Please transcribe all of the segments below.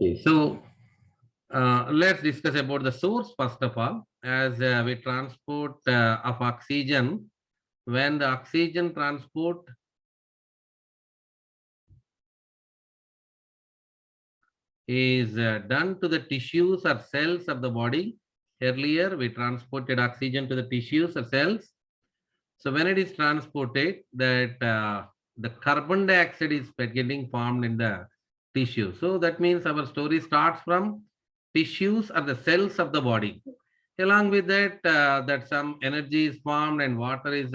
Okay, so let's discuss about the source first of all. As we transport of oxygen, when the oxygen transport is done to the tissues or cells of the body. Earlier, we transported oxygen to the tissues or cells. So when it is transported, that the carbon dioxide is getting formed in the tissue. So that means our story starts from tissues or the cells of the body. Along with that, that some energy is formed and water is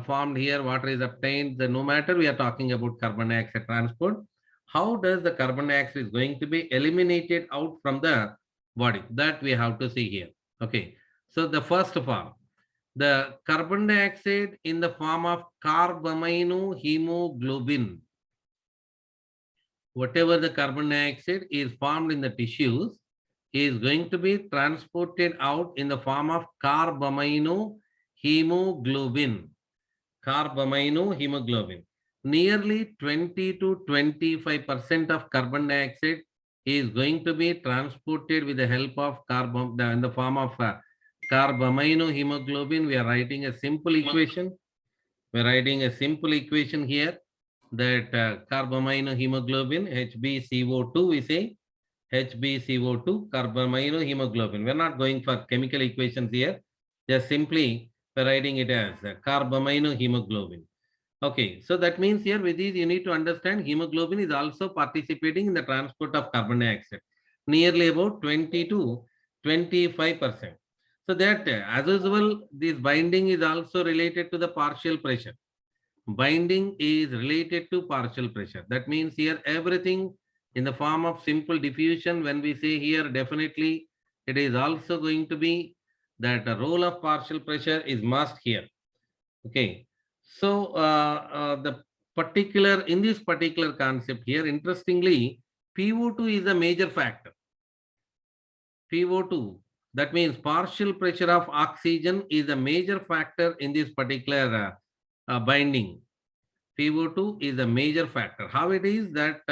formed here, water is obtained. No matter we are talking about carbon dioxide transport, how does the carbon dioxide is going to be eliminated out from the body? That we have to see here. Okay. So the first of all, the carbon dioxide in the form of carbaminohemoglobin. Whatever the carbon dioxide is formed in the tissues is going to be transported out in the form of carbaminohemoglobin. Carbaminohemoglobin. Nearly 20 to 25% of carbon dioxide is going to be transported with the help of carbon in the form of carbaminohemoglobin. We are writing a simple equation. We are writing a simple equation here that carbaminohemoglobin HbCO2, we say HbCO2 carbaminohemoglobin. We are not going for chemical equations here. Just simply writing it as carbaminohemoglobin. Okay, so that means here with this you need to understand hemoglobin is also participating in the transport of carbon dioxide, nearly about 20 to 25%. So that as usual, this binding is also related to the partial pressure. Binding is related to partial pressure. That means here everything in the form of simple diffusion. When we say here, definitely it is also going to be that the role of partial pressure is must here. Okay. So in this particular concept here, interestingly, PO2 is a major factor. PO2, that means partial pressure of oxygen is a major factor in this particular binding. PO2 is a major factor. How it is that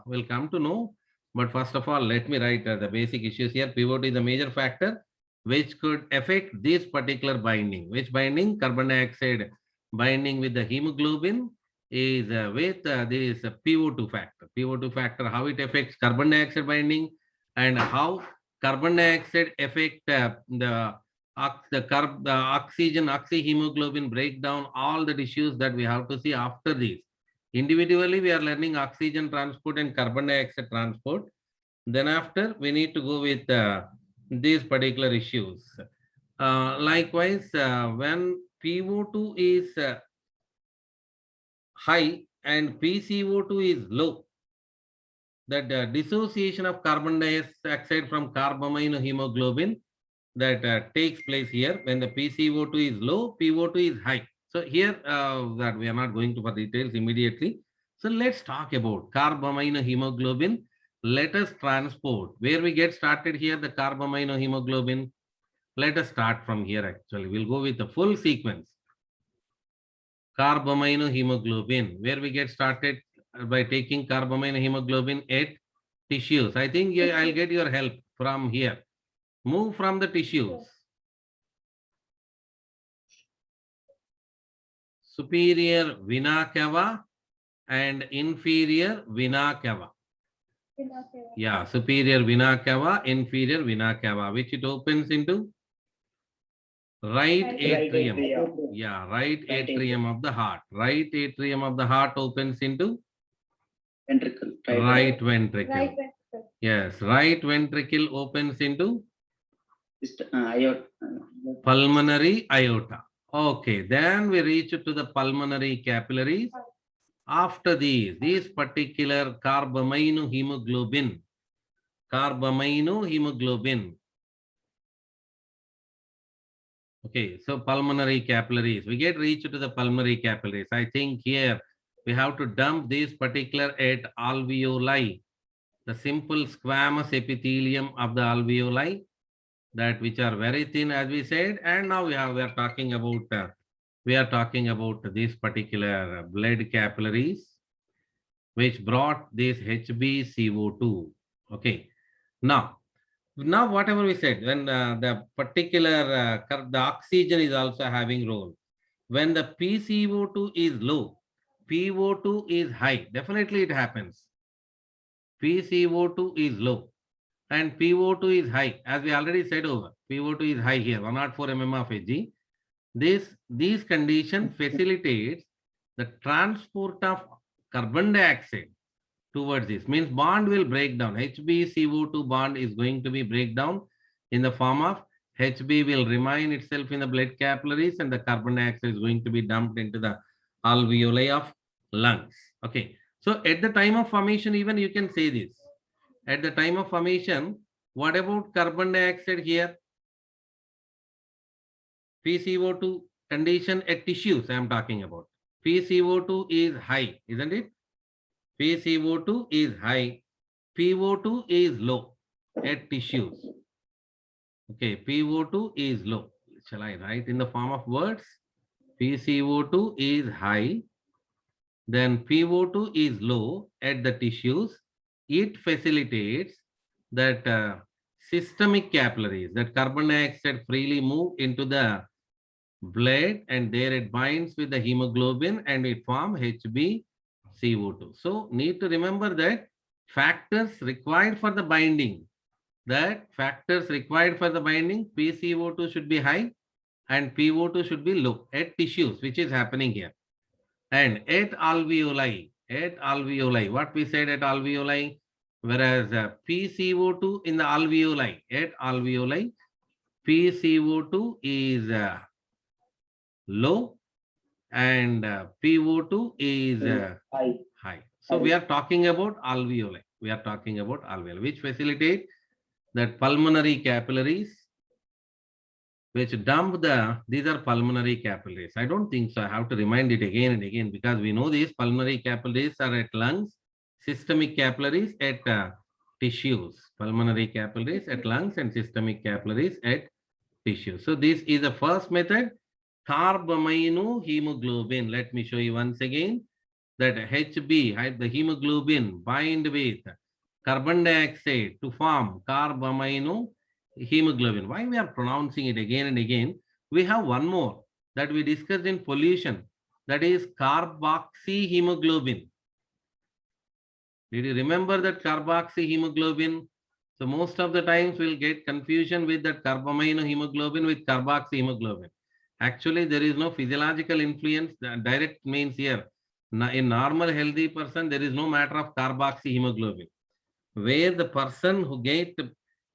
we'll come to know. But first of all, let me write the basic issues here. PO2 is a major factor which could affect this particular binding. Which binding? Carbon dioxide binding with the hemoglobin is with this PO2 factor. PO2 factor, how it affects carbon dioxide binding and how carbon dioxide affect the oxygen, oxyhemoglobin breakdown, all the issues that we have to see after this. Individually, we are learning oxygen transport and carbon dioxide transport. Then after, we need to go with these particular issues. Likewise, when PO2 is high and PCO2 is low, that dissociation of carbon dioxide from carbaminohemoglobin that takes place here. When the PCO2 is low, PO2 is high. So here that we are not going to for details immediately. So let's talk about carbaminohemoglobin. Let us transport. Where we get started here, the carbaminohemoglobin. Let us start from here actually. We'll go with the full sequence. Carbaminohemoglobin. Where we get started by taking carbaminohemoglobin at tissues. I think I'll get your help from here. Move from the tissues. Superior vena cava and inferior vena cava. Yeah, superior vena cava, inferior vena cava, which it opens into right atrium. Yeah, right atrium of the heart. Right atrium of the heart opens into ventricle. Right ventricle. Yes, right ventricle opens into pulmonary aorta. Okay, then we reach to the pulmonary capillaries. After these particular carbaminohemoglobin. Okay, so pulmonary capillaries. We get reached to the pulmonary capillaries. I think here we have to dump this particular at alveoli. The simple squamous epithelium of the alveoli, that which are very thin, as we said, and now we are talking about this particular blood capillaries which brought this HbCO2. Okay. Now whatever we said, when the particular the oxygen is also having role. When the PCO2 is low, PO2 is high. Definitely it happens. PCO2 is low and PO2 is high. As we already said over, PO2 is high here, 104 mm of Hg. These conditions facilitates the transport of carbon dioxide towards this. Means bond will break down. HbCO2 bond is going to be break down in the form of Hb will remain itself in the blood capillaries and the carbon dioxide is going to be dumped into the alveoli of lungs. Okay. So at the time of formation, even you can say this. At the time of formation, what about carbon dioxide here? PCO2 condition at tissues I am talking about. PCO2 is high, isn't it? PCO2 is high. PO2 is low at tissues. Okay, PO2 is low. Shall I write in the form of words? PCO2 is high, then PO2 is low at the tissues. It facilitates that systemic capillaries, that carbon dioxide freely move into the blood and there it binds with the hemoglobin and it forms HbCO2. So need to remember that factors required for the binding, PCO2 should be high and PO2 should be low at tissues, which is happening here. And at alveoli, what we said at alveoli, whereas PCO2 in the alveoli, at alveoli, PCO2 is low and PO2 is high. So we are talking about alveoli. Which facilitate that pulmonary capillaries, which dump these are pulmonary capillaries. I don't think so. I have to remind it again and again because we know these pulmonary capillaries are at lungs, systemic capillaries at tissues, pulmonary capillaries at lungs and systemic capillaries at tissues. So this is the first method, carbaminohemoglobin. Let me show you once again that Hb, the hemoglobin bind with carbon dioxide to form carbaminohemoglobin. Why we are pronouncing it again and again? We have one more that we discussed in pollution, that is carboxyhemoglobin. Did you remember that carboxyhemoglobin? So most of the times we'll get confusion with that carbaminohemoglobin with carboxyhemoglobin. Actually, there is no physiological influence. The direct means here, in normal healthy person, there is no matter of carboxyhemoglobin. Where the person who get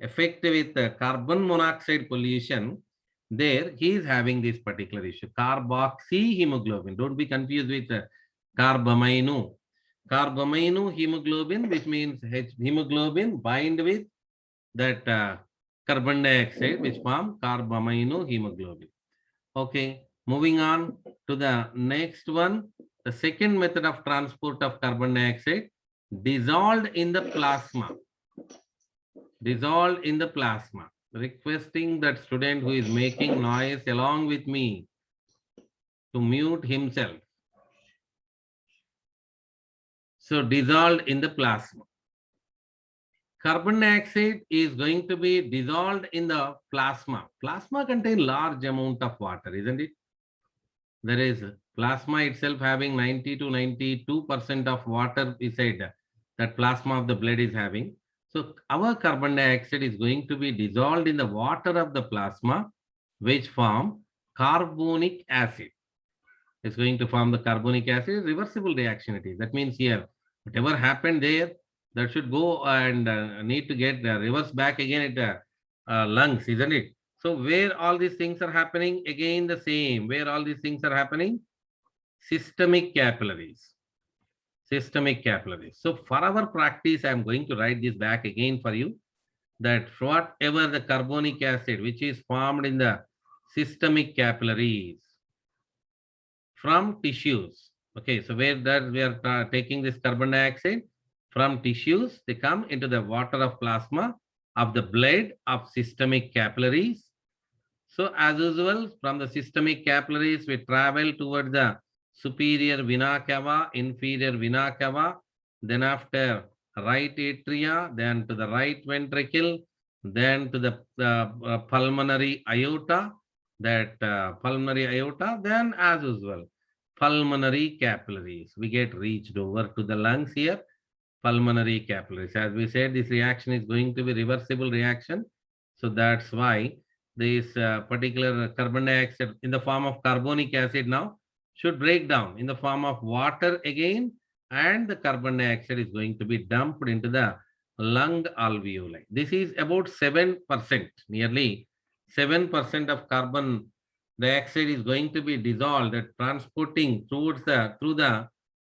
affected with the carbon monoxide pollution, there he is having this particular issue, carboxyhemoglobin. Don't be confused with carbamino. Carbaminohemoglobin, which means hemoglobin bind with that carbon dioxide, which form carbaminohemoglobin. Okay, moving on to the next one. The second method of transport of carbon dioxide, dissolved in the plasma. Dissolved in the plasma. Requesting that student who is making noise along with me to mute himself. So dissolved in the plasma. Carbon dioxide is going to be dissolved in the plasma. Plasma contains large amount of water, isn't it? There is plasma itself having 90 to 92% of water inside that plasma of the blood is having. So our carbon dioxide is going to be dissolved in the water of the plasma, which form carbonic acid. It's going to form the carbonic acid, reversible reaction it is. That means here, whatever happened there, that should go and need to get reverse back again at lungs, isn't it? So where all these things are happening, again the same. Where all these things are happening? Systemic capillaries. Systemic capillaries. So for our practice, I am going to write this back again for you, that whatever the carbonic acid which is formed in the systemic capillaries from tissues. Okay, so where that we are taking this carbon dioxide from tissues, they come into the water of plasma of the blood of systemic capillaries. So as usual, from the systemic capillaries, we travel towards the superior vena cava, inferior vena cava. Then after right atria, then to the right ventricle, then to the pulmonary aorta, that pulmonary aorta, then as usual, pulmonary capillaries. We get reached over to the lungs here, pulmonary capillaries. As we said, this reaction is going to be reversible reaction. So that's why this particular carbon dioxide in the form of carbonic acid now should break down in the form of water again, and the carbon dioxide is going to be dumped into the lung alveoli. This is about 7%, nearly 7% of carbon dioxide is going to be dissolved and transporting through the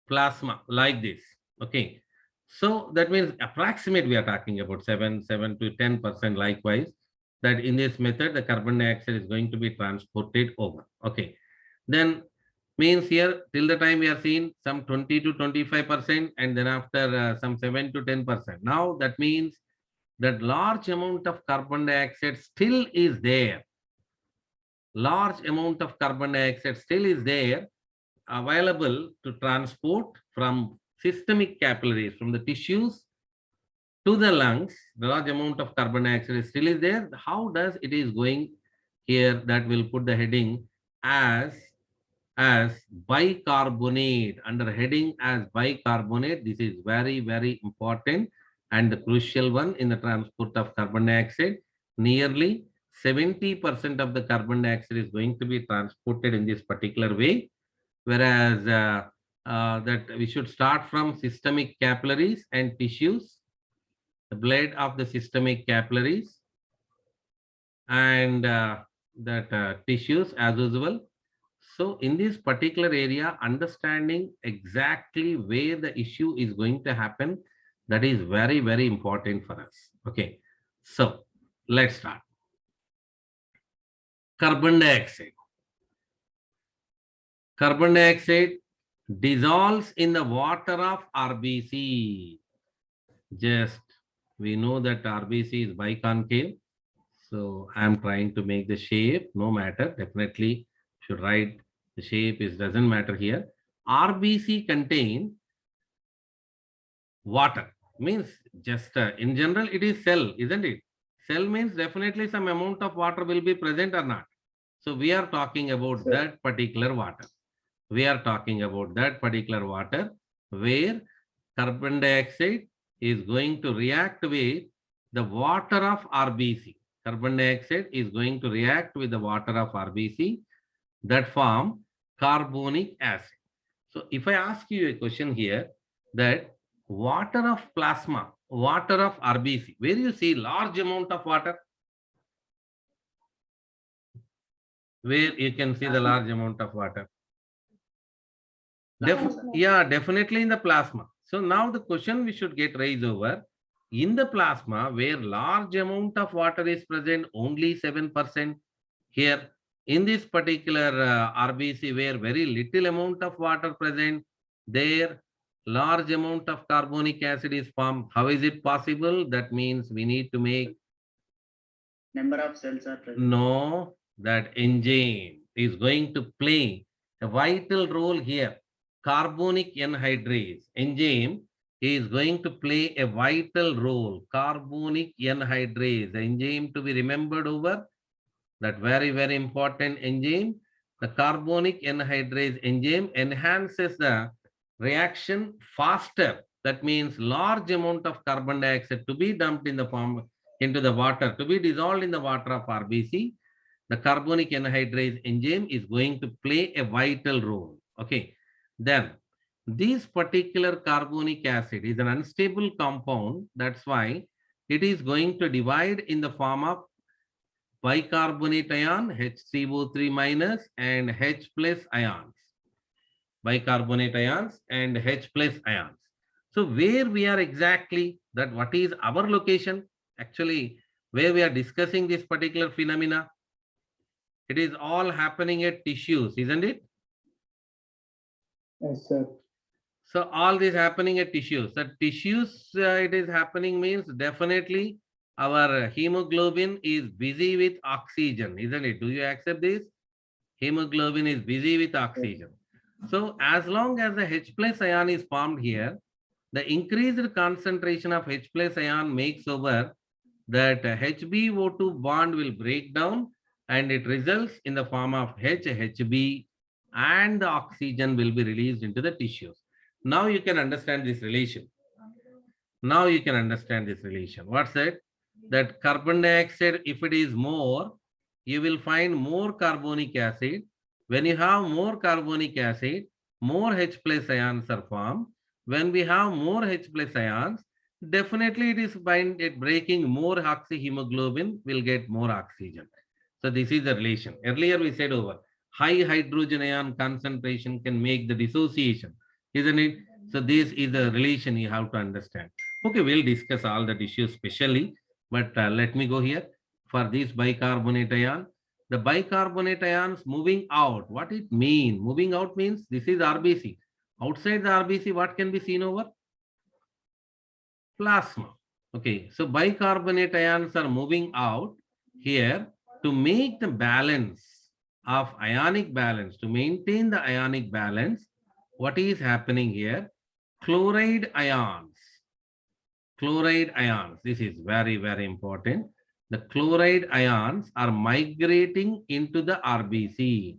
plasma like this. Okay. So that means approximate we are talking about 7 to 10% likewise, that in this method the carbon dioxide is going to be transported over. Okay. Then means here till the time we are seeing some 20 to 25%, and then after some 7 to 10%. Now that means that large amount of carbon dioxide still is there. Large amount of carbon dioxide still is there available to transport from systemic capillaries, from the tissues to the lungs. The large amount of carbon dioxide still is there. How does it is going here? That will put the heading as bicarbonate, under heading as bicarbonate. This is very, very important and the crucial one in the transport of carbon dioxide. Nearly 70% of the carbon dioxide is going to be transported in this particular way, whereas that we should start from systemic capillaries and tissues, the blood of the systemic capillaries and that tissues as usual. So in this particular area, understanding exactly where the issue is going to happen, that is very, very important for us. Okay, so let's start. Carbon dioxide. Carbon dioxide dissolves in the water of RBC. Just we know that RBC is biconcave. So I'm trying to make the shape, no matter, definitely should write the shape, is doesn't matter here. RBC contain water, means just in general it is cell, isn't it? Cell means definitely some amount of water will be present or not. So we are talking about that particular water. We are talking about that particular water where carbon dioxide is going to react with the water of RBC. Carbon dioxide is going to react with the water of RBC that form carbonic acid. So if I ask you a question here, that water of plasma, water of RBC, where you see large amount of water, where you can see the large amount of water. Yeah, definitely in the plasma. So now the question we should get raised over, in the plasma where large amount of water is present, only 7%. Here in this particular RBC where very little amount of water present, there large amount of carbonic acid is formed. How is it possible? That means we need to make number of cells are present. No, that enzyme is going to play a vital role here. Carbonic anhydrase enzyme is going to play a vital role. Carbonic anhydrase enzyme to be remembered over, that very, very important enzyme. The carbonic anhydrase enzyme enhances the reaction faster. That means large amount of carbon dioxide to be dumped in the form into the water, to be dissolved in the water of RBC. The carbonic anhydrase enzyme is going to play a vital role. Okay. Then this particular carbonic acid is an unstable compound. That's why it is going to divide in the form of bicarbonate ion, HCO3 minus and H plus ions. Bicarbonate ions and H plus ions. So where we are exactly, that what is our location? Actually, where we are discussing this particular phenomena, it is all happening at tissues, isn't it? Yes, sir. So all this happening at tissues. So tissues, it is happening means definitely our hemoglobin is busy with oxygen, isn't it? Do you accept this? Hemoglobin is busy with oxygen. So as long as the H plus ion is formed here, The increased concentration of H plus ion makes over that HbO2 bond will break down and it results in the form of HB and the oxygen will be released into the tissues. Now you can understand this relation. Now you can understand this relation. What's that? That carbon dioxide, if it is more, you will find more carbonic acid. When you have more carbonic acid, more H plus ions are formed. When we have more H plus ions, definitely it breaking more oxyhemoglobin will get more oxygen. So this is the relation. Earlier we said over high hydrogen ion concentration can make the dissociation, isn't it? So this is the relation you have to understand. Okay, we'll discuss all the issues specially, but let me go here. For this bicarbonate ion, the bicarbonate ions moving out, what it means? Moving out means this is RBC. Outside the RBC, what can be seen over? Plasma. Okay, so bicarbonate ions are moving out here to make the balance of ionic balance, to maintain the ionic balance. What is happening here? Chloride ions. Chloride ions. This is very, very important. The chloride ions are migrating into the RBC.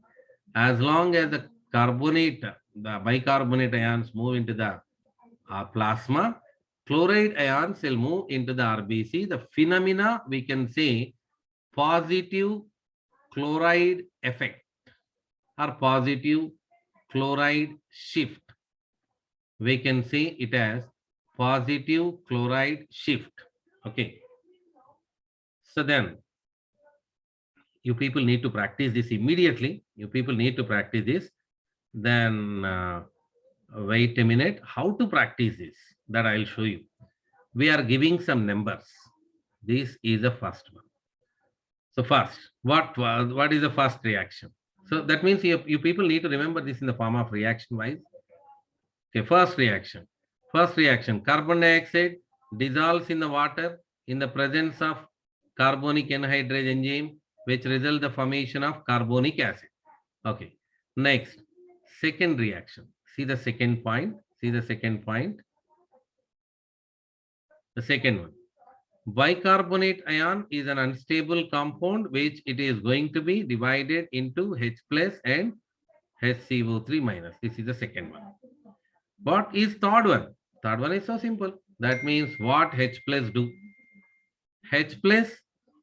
As long as the carbonate, the bicarbonate ions move into the plasma, chloride ions will move into the RBC. The phenomena we can say positive chloride effect or positive chloride shift. We can say it as positive chloride shift. Okay. So then you people need to practice this immediately. You people need to practice this. Then wait a minute. How to practice this? That I'll show you. We are giving some numbers. This is the first one. So first, what is the first reaction? So that means you people need to remember this in the form of reaction wise. Okay, first reaction. First reaction, carbon dioxide dissolves in the water in the presence of carbonic anhydrase enzyme, which result the formation of carbonic acid. Okay. Next, second reaction. See the second point. See the second point. The second one. Bicarbonate ion is an unstable compound which it is going to be divided into H plus and HCO3 minus. This is the second one. What is third one? Third one is so simple. That means what H plus do? H plus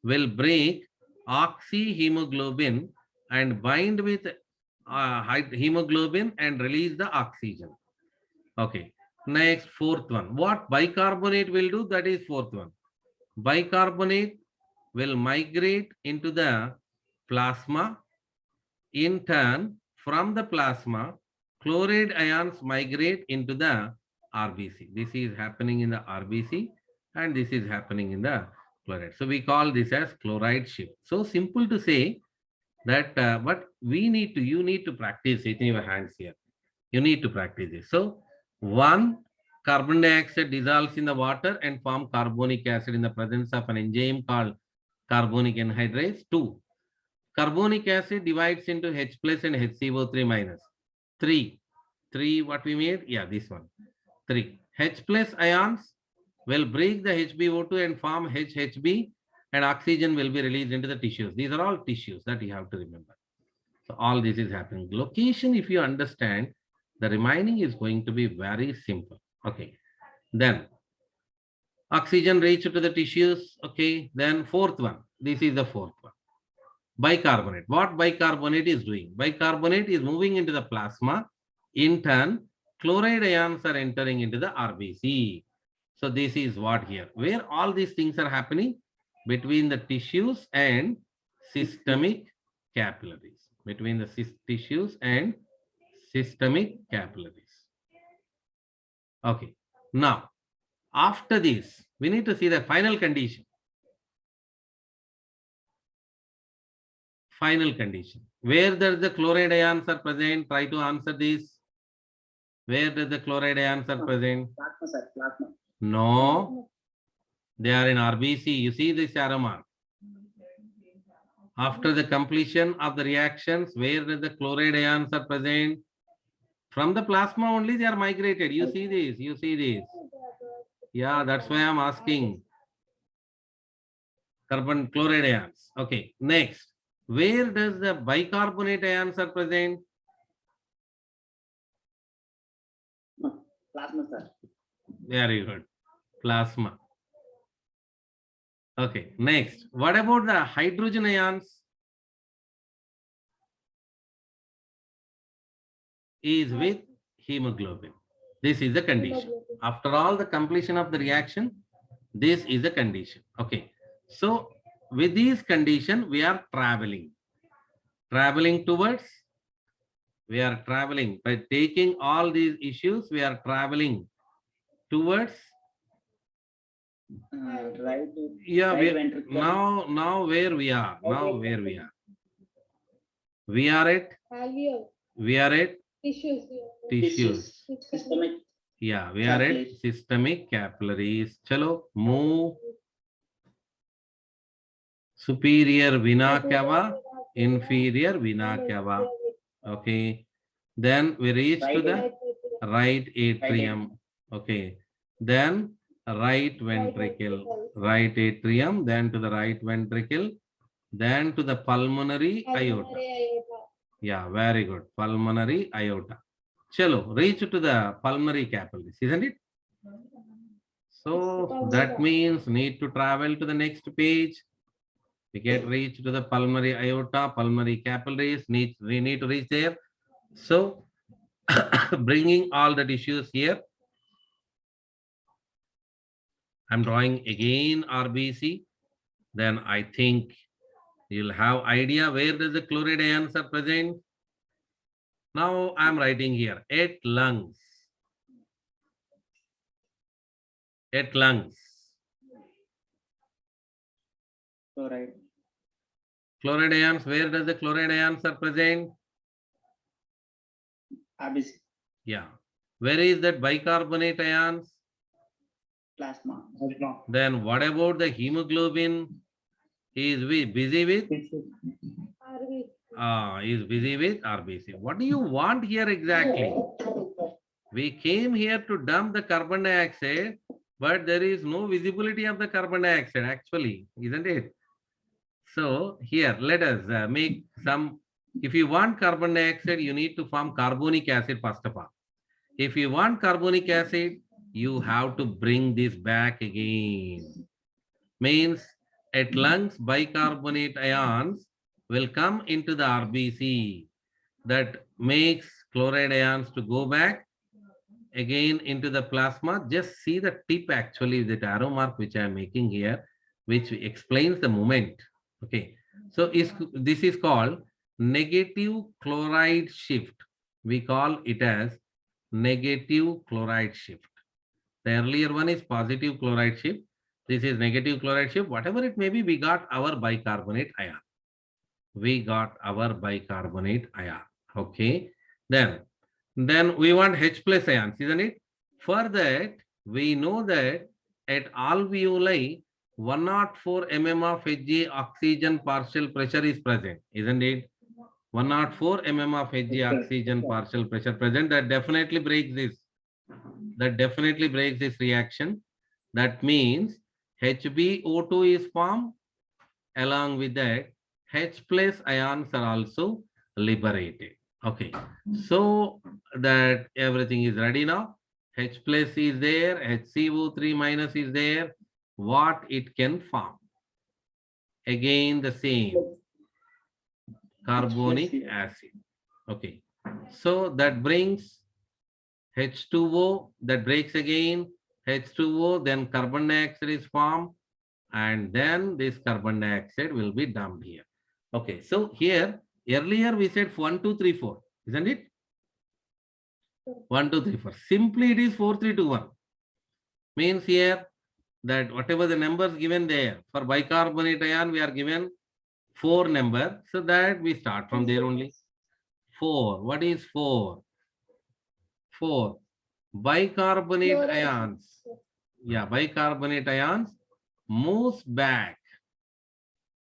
will break oxyhemoglobin and bind with hemoglobin and release the oxygen. Okay. Next, fourth one. What bicarbonate will do? That is fourth one. Bicarbonate will migrate into the plasma. In turn, from the plasma, chloride ions migrate into the RBC. This is happening in the RBC and this is happening in the chloride. So we call this as chloride shift. So simple to say that, but you need to practice it in your hands here. You need to practice it. So one, carbon dioxide dissolves in the water and form carbonic acid in the presence of an enzyme called carbonic anhydrase. 2, carbonic acid divides into H plus and HCO3 minus. 3, what we made? Yeah, this one. 3, H plus ions will break the HbO2 and form HHB and oxygen will be released into the tissues. These are all tissues that you have to remember. So all this is happening. Location, if you understand, the remaining is going to be very simple. Okay. Then oxygen reached to the tissues. Okay. Then fourth one. This is the fourth one. Bicarbonate. What bicarbonate is doing? Bicarbonate is moving into the plasma. In turn, chloride ions are entering into the RBC. So this is what here, where all these things are happening between the tissues and systemic capillaries. Between the tissues and systemic capillaries. Okay. Now, after this, we need to see the final condition. Final condition. Where does the chloride ions are present? Try to answer this. Where does the chloride ions are present? Plasma, sir. Plasma. No. They are in RBC. You see this arrow mark. After the completion of the reactions, where does the chloride ions are present? From the plasma only they are migrated. You see this. You see this. Yeah, that's why I'm asking. Carbon chloride ions. Okay, next. Where does the bicarbonate ions are present? Plasma, sir. Very good. Plasma. Okay, next. What about the hydrogen ions? Is with hemoglobin. This is the condition. After all the completion of the reaction, this is the condition. Okay. So with these condition, we are traveling. Traveling towards, we are traveling by taking all these issues, we are traveling towards. Right. Yeah, Right ventricle. now where we are, we are at, Tissues. tissues. Systemic. Yeah, we are at Capillaries. systemic capillaries. Chalo, move. Superior vena cava, inferior vena cava. Okay. Then we reach to the right atrium. Okay. Then right ventricle, right atrium, then to the right ventricle, then to the pulmonary aorta. Yeah, very good. Pulmonary aorta. Chalo, reach to the pulmonary capillaries, isn't it? So that means need to travel to the next page. We get reach to the pulmonary aorta, pulmonary capillaries, we need to reach there. So bringing all the tissues here. I'm drawing again RBC. Then I think you'll have idea where does the chloride ions are present. Now I'm writing here at lungs. At lungs. Chloride. Chloride ions, where does the chloride ions are present? RBC. Yeah. Where is that bicarbonate ions? Plasma. Then what about the hemoglobin? Is busy with? Is busy with RBC. What do you want here exactly? We came here to dump the carbon dioxide, but there is no visibility of the carbon dioxide actually, isn't it? So here, let us make some, if you want carbon dioxide, you need to form carbonic acid first of all. If you want carbonic acid, you have to bring this back again. Means at lungs, bicarbonate ions will come into the RBC. That makes chloride ions to go back again into the plasma. Just see the tip actually, that arrow mark which I am making here, which explains the movement. Okay. So this is called negative chloride shift. We call it as negative chloride shift. The earlier one is positive chloride shift. This is negative chloride shift. Whatever it may be, we got our bicarbonate ion. We got our bicarbonate ion. Okay. Then we want H plus ions, isn't it? For that, we know that at alveoli, 104 mm of Hg oxygen partial pressure is present, isn't it? 104 mm of Hg oxygen partial pressure present. That definitely breaks this. That definitely breaks this reaction. That means HbO2 is formed. Along with that, H plus ions are also liberated. Okay, so that everything is ready now. H plus is there, HCO3 minus is there. What it can form? Again the same, carbonic acid. Okay, so that brings H2O, that breaks again, H2O, then carbon dioxide is formed, and then this carbon dioxide will be dumped here. Okay, so here, earlier we said 1, 2, 3, 4, isn't it? 1, 2, 3, 4. Simply it is 4, 3, 2, 1. Means here that whatever the numbers given there, for bicarbonate ion, we are given 4 number. So that we start from there only. 4. What is 4? 4. Bicarbonate ions. Yeah, bicarbonate ions moves back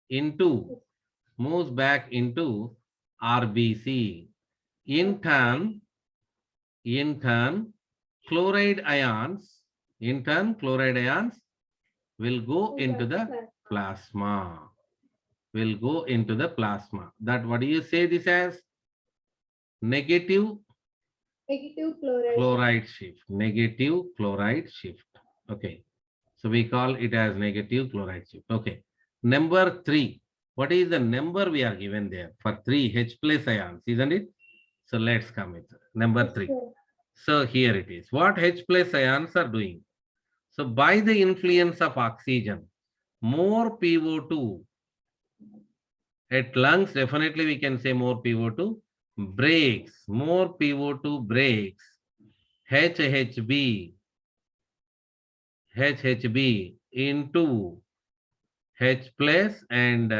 into RBC. In turn, chloride ions In turn, chloride ions will go into the plasma. Will go into the plasma. That what do you say this as? Negative Negative chloride. chloride shift. Negative chloride shift. Okay. So we call it as negative chloride shift. Okay. Number 3. What is the number we are given there for 3 H plus ions, isn't it? So let's come with number 3. So here it is. What H plus ions are doing? So by the influence of oxygen, more PO2 at lungs, definitely we can say more PO2 breaks, more PO2 breaks HHB into H plus and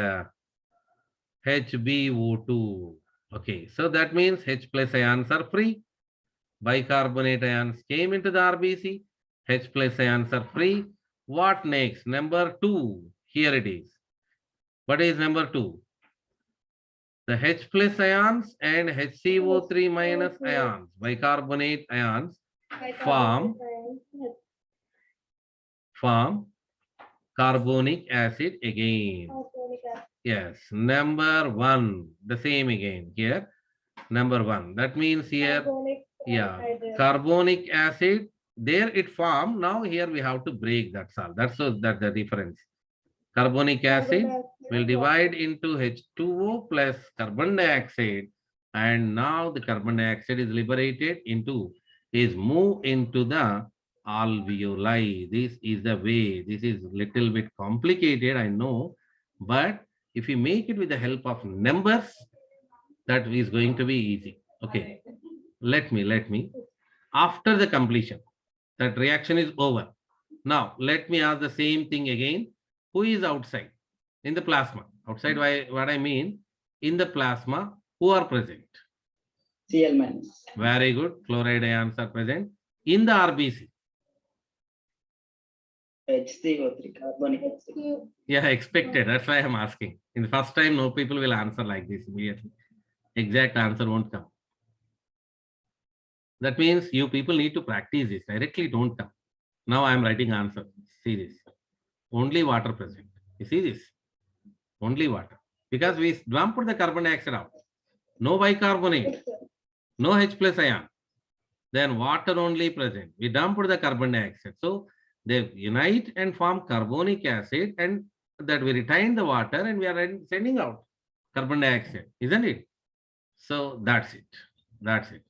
HbO2. Okay, so that means H plus ions are free. Bicarbonate ions came into the RBC. H plus ions are free. What next? Number 2. Here it is. What is number 2? The H plus ions and HCO3 minus ions, bicarbonate ions, form carbonic acid again. Yes, number 1, the same again here. Number 1. That means here, yeah, carbonic acid, there it formed. Now here we have to break, that's all. That's the difference. Carbonic acid will divide into H2O plus carbon dioxide, and now the carbon dioxide is liberated is moved into the alveoli. This is the way. This is little bit complicated, I know, but if you make it with the help of numbers, that is going to be easy. Okay, let me. After the completion, that reaction is over. Now, let me ask the same thing again. Who is outside? In the plasma. Outside, what I mean, in the plasma, who are present? Cl minus. Very good. Chloride ions are present. In the RBC. HCO3, carbonic acid. Yeah, expected. That's why I'm asking. In the first time, no people will answer like this immediately. Exact answer won't come. That means you people need to practice this. Directly don't come. Now I am writing answer. See this. Only water present. You see this? Only water. Because we dumped the carbon dioxide out. No bicarbonate. No H plus ion. Then water only present. We dumped the carbon dioxide. So they unite and form carbonic acid, and that we retain the water and we are sending out carbon dioxide, isn't it? So that's it. That's it.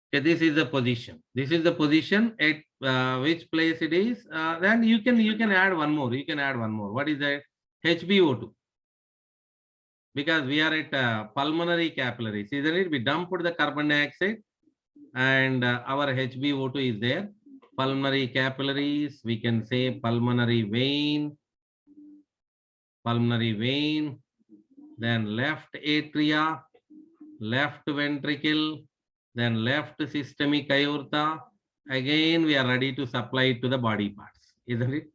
Okay, this is the position. This is the position at which place it is. Then you can add one more. You can add one more. What is that? HbO2. Because we are at pulmonary capillaries, isn't it? We dumped the carbon dioxide and our HbO2 is there. Pulmonary capillaries, we can say pulmonary vein, then left atria, left ventricle, then left systemic aorta. Again, we are ready to supply it to the body parts, isn't it?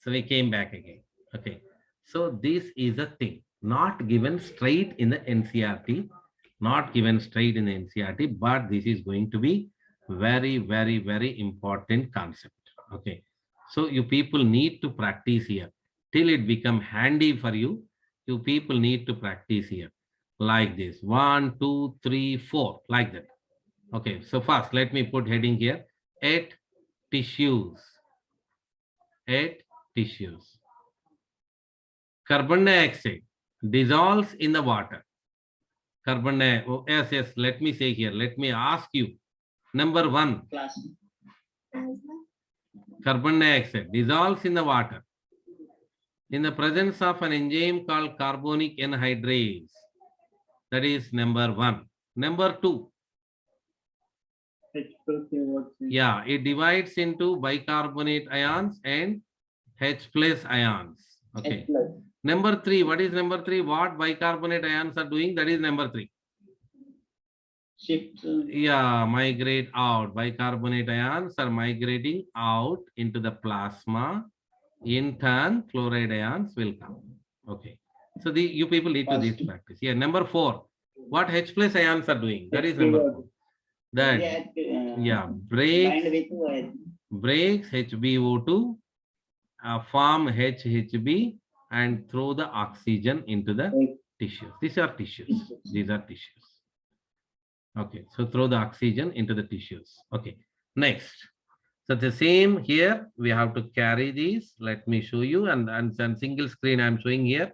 So we came back again. Okay. So this is a thing not given straight in the NCERT, but this is going to be very, very, very important concept. Okay. So you people need to practice here till it become handy for you. You people need to practice here like this. 1, 2, 3, 4, like that. Okay. So first, let me put heading here. At tissues. Carbon dioxide dissolves in the water. Carbon dioxide. Oh, yes. Let me say here. Let me ask you. Number 1. Plasma. Carbon dioxide dissolves in the water in the presence of an enzyme called carbonic anhydrase. That is number 1. Number 2. H2CO3. Yeah, it divides into bicarbonate ions and H plus ions. Okay. H plus. Number 3. What is number 3? What bicarbonate ions are doing? That is number 3. Shift. Yeah, migrate out. Bicarbonate ions are migrating out into the plasma. In turn, chloride ions will come. Okay. So you people need to this practice. Yeah, number 4. What H plus ions are doing? That is number 4. That, yeah, breaks. Bind with breaks HbO2, form HHB, and throw the oxygen into the tissues. These are tissues. These are tissues. Okay, so throw the oxygen into the tissues. Okay, next. So the same here, we have to carry these. Let me show you, and single screen I'm showing here,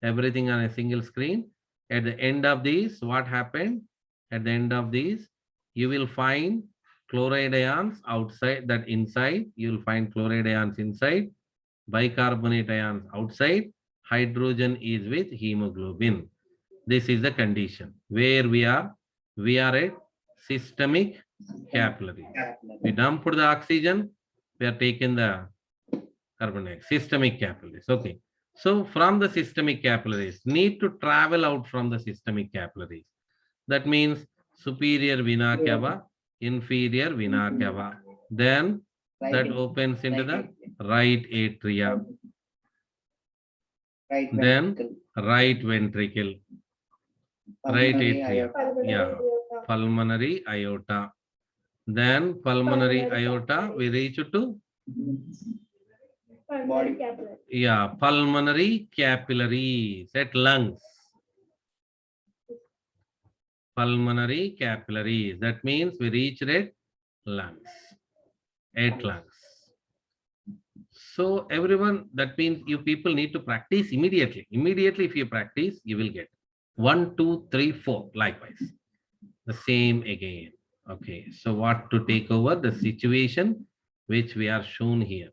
everything on a single screen. At the end of these, what happened? At the end of these, you will find chloride ions outside, that inside, you will find chloride ions inside, bicarbonate ions outside, hydrogen is with hemoglobin. This is the condition where we are at systemic capillary. We dump the oxygen, we are taking the carbon dioxide, systemic capillaries. Okay. So from the systemic capillaries, need to travel out from the systemic capillaries. That means superior vena cava, inferior vena cava. Then that opens into the right atria. Then right ventricle. Right atria. Yeah. Pulmonary aorta. Then pulmonary aorta, we reach to Pulmonary capillary. yeah, pulmonary capillaries at lungs. Pulmonary capillaries. That means we reach at lungs. At lungs. So everyone, that means you people need to practice immediately. Immediately, if you practice, you will get 1, 2, 3, 4. Likewise, the same again. Okay. So what to take over the situation which we are shown here?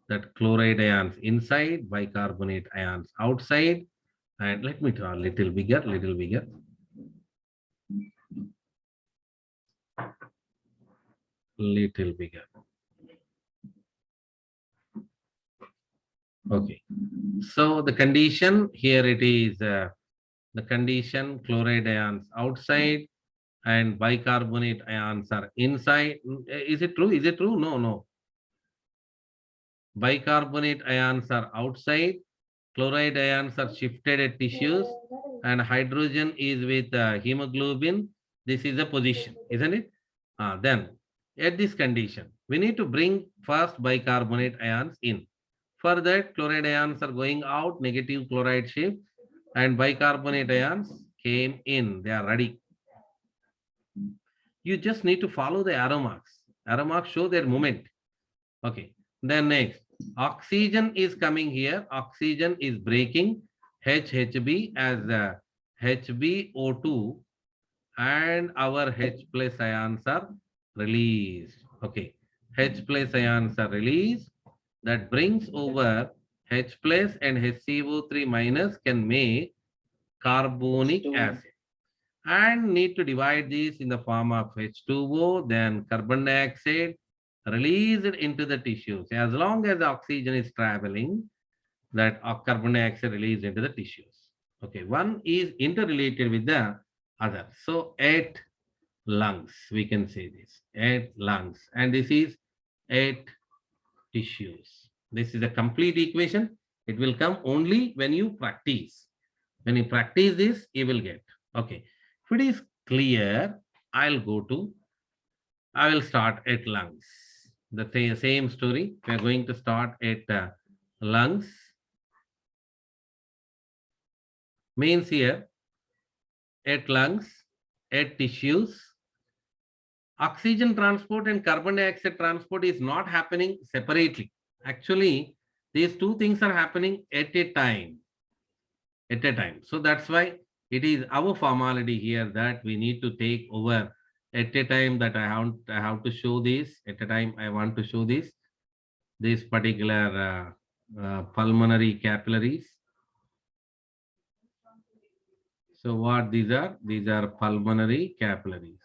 That chloride ions inside, bicarbonate ions outside. And let me draw a little bigger, little bigger. Little bigger. Okay. So the condition here it is the condition chloride ions outside and bicarbonate ions are inside. Is it true? Is it true? No, no. Bicarbonate ions are outside. Chloride ions are shifted at tissues and hydrogen is with hemoglobin. This is the position, isn't it? Then at this condition, we need to bring first bicarbonate ions in. For that, chloride ions are going out, negative chloride shift, and bicarbonate ions came in. They are ready. You just need to follow the arrow marks. Arrow marks show their movement. Okay. Then next, oxygen is coming here. Oxygen is breaking HHB as HbO2 and our H plus ions are released. Okay. H plus ions are released. That brings over H plus and HCO3 minus can make carbonic acid. And need to divide this in the form of H2O, then carbon dioxide, release it into the tissues. As long as oxygen is traveling, that carbon dioxide released into the tissues. Okay, one is interrelated with the other. So at lungs, we can say this, at lungs. And this is at tissues. This is a complete equation. It will come only when you practice. When you practice this, you will get. Okay. If it is clear, I will start at lungs. The same story. We are going to start at lungs. Means here, at lungs, at tissues, oxygen transport and carbon dioxide transport is not happening separately. Actually, these two things are happening at a time. At a time. So that's why it is our formality here that we need to take over at a time that I have to show this. At a time, I want to show this particular pulmonary capillaries. So what these are? These are pulmonary capillaries.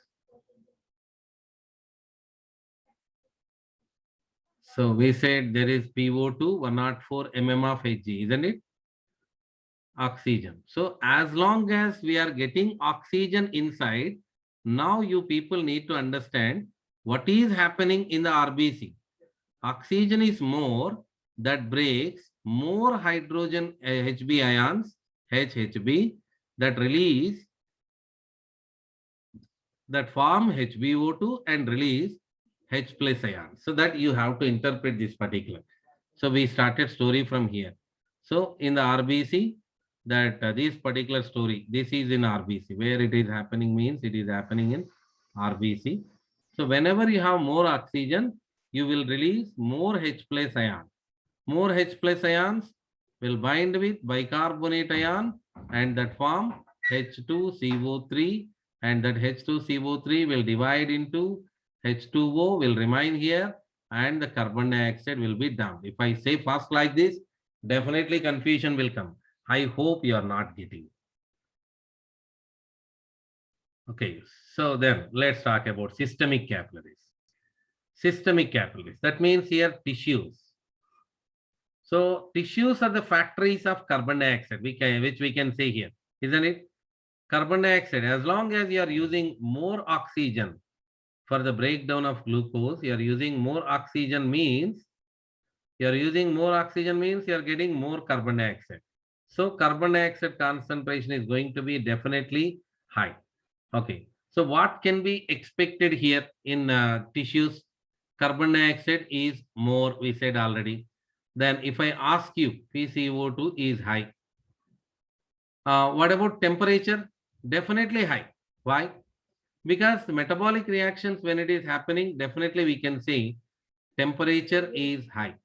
So we said there is PO2, 104 mm of Hg, isn't it? Oxygen. So as long as we are getting oxygen inside, now you people need to understand what is happening in the RBC. Oxygen is more, that breaks more hydrogen Hb ions, HHB, that release, that form HbO2 and release H plus ion. So that you have to interpret this particular. So we started story from here. So in the RBC, that this particular story, this is in RBC. Where it is happening means it is happening in RBC. So whenever you have more oxygen, you will release more H plus ion. More H plus ions will bind with bicarbonate ion and that form H2CO3, and that H2CO3 will divide into H2O will remain here and the carbon dioxide will be dumped. If I say first like this, definitely confusion will come. I hope you are not getting. Okay, so then let's talk about systemic capillaries. Systemic capillaries, that means here tissues. So tissues are the factories of carbon dioxide, which we can say here, isn't it? Carbon dioxide, as long as you are using more oxygen for the breakdown of glucose, you are using more oxygen means you are getting more carbon dioxide. So carbon dioxide concentration is going to be definitely high. Okay. So what can be expected here in tissues? Carbon dioxide is more, we said already. Then if I ask you, PCO2 is high. What about temperature? Definitely high. Why? Because the metabolic reactions, when it is happening, definitely we can say temperature is high.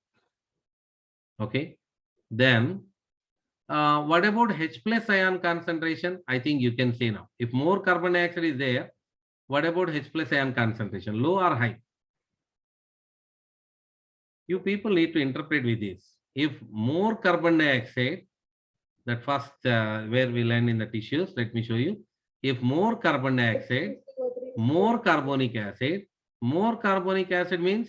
Okay. Then what about H plus ion concentration? I think you can say now. If more carbon dioxide is there, what about H plus ion concentration? Low or high? You people need to interpret with this. If more carbon dioxide, that first where we land in the tissues, let me show you. If more carbon dioxide, more carbonic acid means,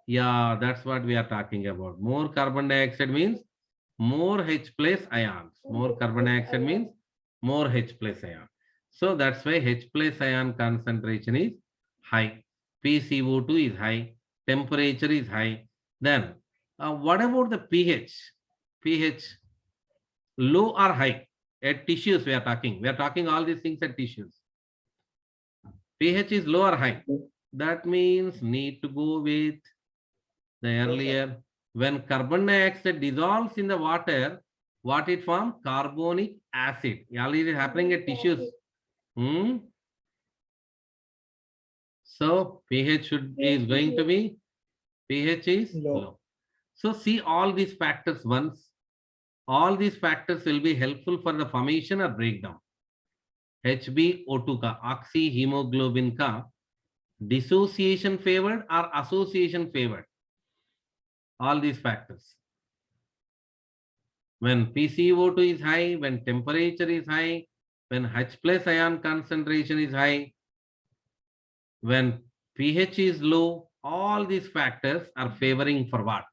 yeah, that's what we are talking about. More carbon dioxide means more H plus ions. More carbon dioxide means more H plus ion. So that's why H plus ion concentration is high. PCO2 is high. Temperature is high. Then what about the pH? pH low or high? At tissues we are talking. We are talking all these things at tissues. pH is low or high? That means need to go with the earlier. When carbon dioxide dissolves in the water, what it forms? Carbonic acid. All it is happening at tissues. So pH is going to be, pH is low. So see all these factors once. All these factors will be helpful for the formation or breakdown. HbO2 का oxyhemoglobin का dissociation favored or association favored? All these factors. When PCO2 is high, when temperature is high, when H plus ion concentration is high, when pH is low, all these factors are favoring for what?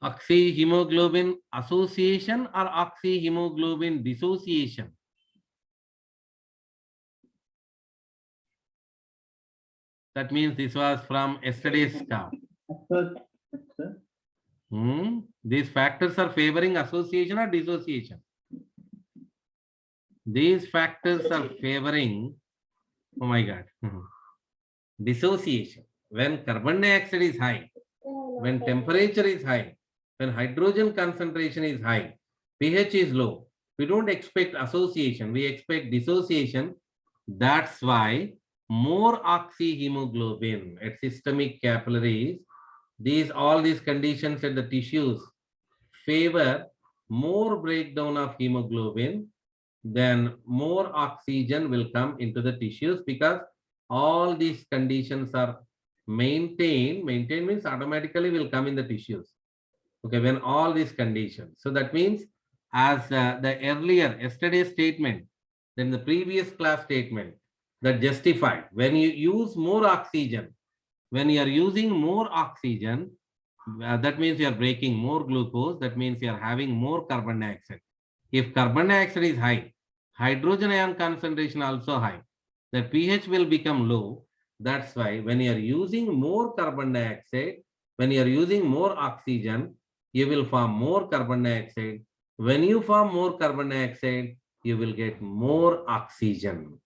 Oxyhemoglobin association or oxyhemoglobin dissociation? That means this was from yesterday's talk. These factors are favoring association or dissociation? These factors are favoring, oh my God, dissociation. When carbon dioxide is high, when temperature is high, when hydrogen concentration is high, pH is low, we don't expect association, we expect dissociation. That's why more oxyhemoglobin at systemic capillaries, all these conditions at the tissues favor more breakdown of hemoglobin, then more oxygen will come into the tissues, because all these conditions are maintained means automatically will come in the tissues. Okay, when all these conditions. So that means as the earlier yesterday's statement, then the previous class statement that justified, when you use more oxygen, when you are using more oxygen, that means you are breaking more glucose, that means you are having more carbon dioxide. If carbon dioxide is high, hydrogen ion concentration also high, the pH will become low. That's why when you are using more carbon dioxide, when you are using more oxygen, you will form more carbon dioxide. When you form more carbon dioxide, you will get more oxygen.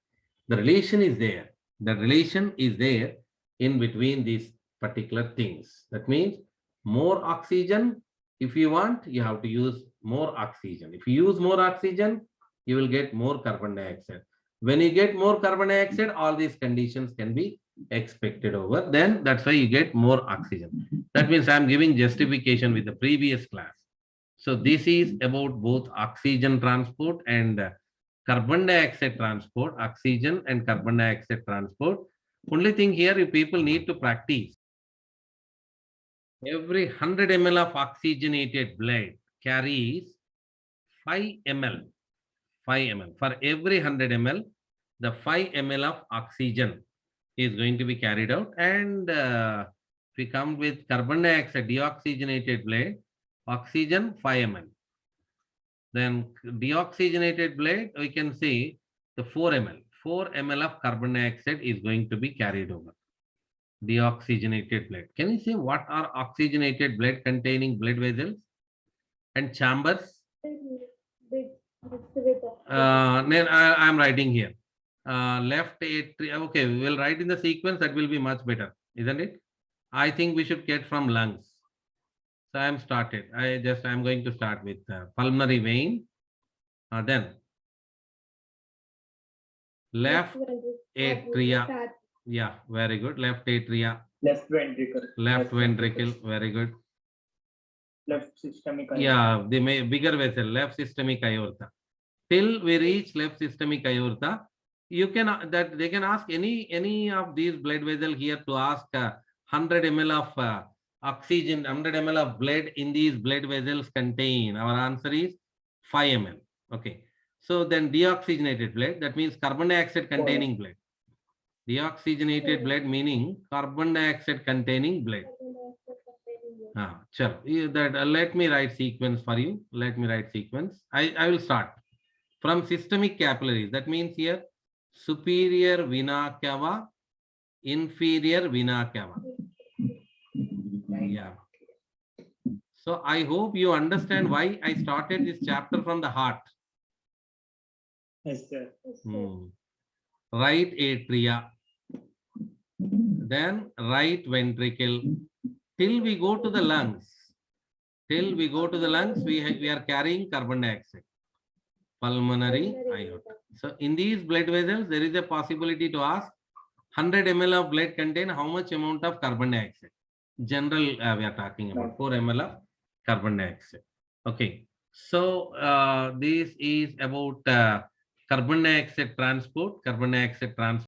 The relation is there. The relation is there in between these particular things. That means more oxygen, if you want, you have to use more oxygen. If you use more oxygen, you will get more carbon dioxide. When you get more carbon dioxide, all these conditions can be expected over. Then that's why you get more oxygen. That means I'm giving justification with the previous class. So this is about both oxygen transport and carbon dioxide transport, oxygen and carbon dioxide transport. Only thing here, you people need to practice. Every 100 ml of oxygenated blood carries 5 ml. 5 ml. For every 100 ml, the 5 ml of oxygen is going to be carried out. And if we come with carbon dioxide, deoxygenated blood, oxygen 5 ml. Then deoxygenated blood, we can say the 4 ml. 4 ml of carbon dioxide is going to be carried over. Deoxygenated blood. Can you say what are oxygenated blood containing blood vessels and chambers? Big distributor. Then I am writing here. Left atria. Okay, we will write in the sequence. That will be much better, isn't it? I think we should get from lungs. So I am started. I am going to start with pulmonary vein. Then left atria. Yeah, very good. Left atria. Left ventricle. Left ventricle. Very good. Left systemic. Yeah, the bigger vessel, left systemic aorta. Till we reach left systemic aorta, you can that they can ask any of these blood vessel here to ask 100 ml of oxygen, 100 ml of blood in these blood vessels contain. Our answer is 5 ml. Okay. So then deoxygenated blood, that means carbon dioxide containing blood. Deoxygenated blood meaning carbon dioxide containing blood. Sure. Let me write sequence for you. Let me write sequence. I will start from systemic capillaries. That means here superior vena cava, inferior vena cava. Yeah. So I hope you understand why I started this chapter from the heart. Yes, sir. Right atria, then right ventricle, till we go to the lungs. Till we go to the lungs, we are carrying carbon dioxide. Pulmonary aorta. So in these blood vessels, there is a possibility to ask 100 ml of blood contain how much amount of carbon dioxide. General, we are talking about 4 ml of carbon dioxide. Okay. So this is about carbon dioxide transport. Carbon dioxide transport.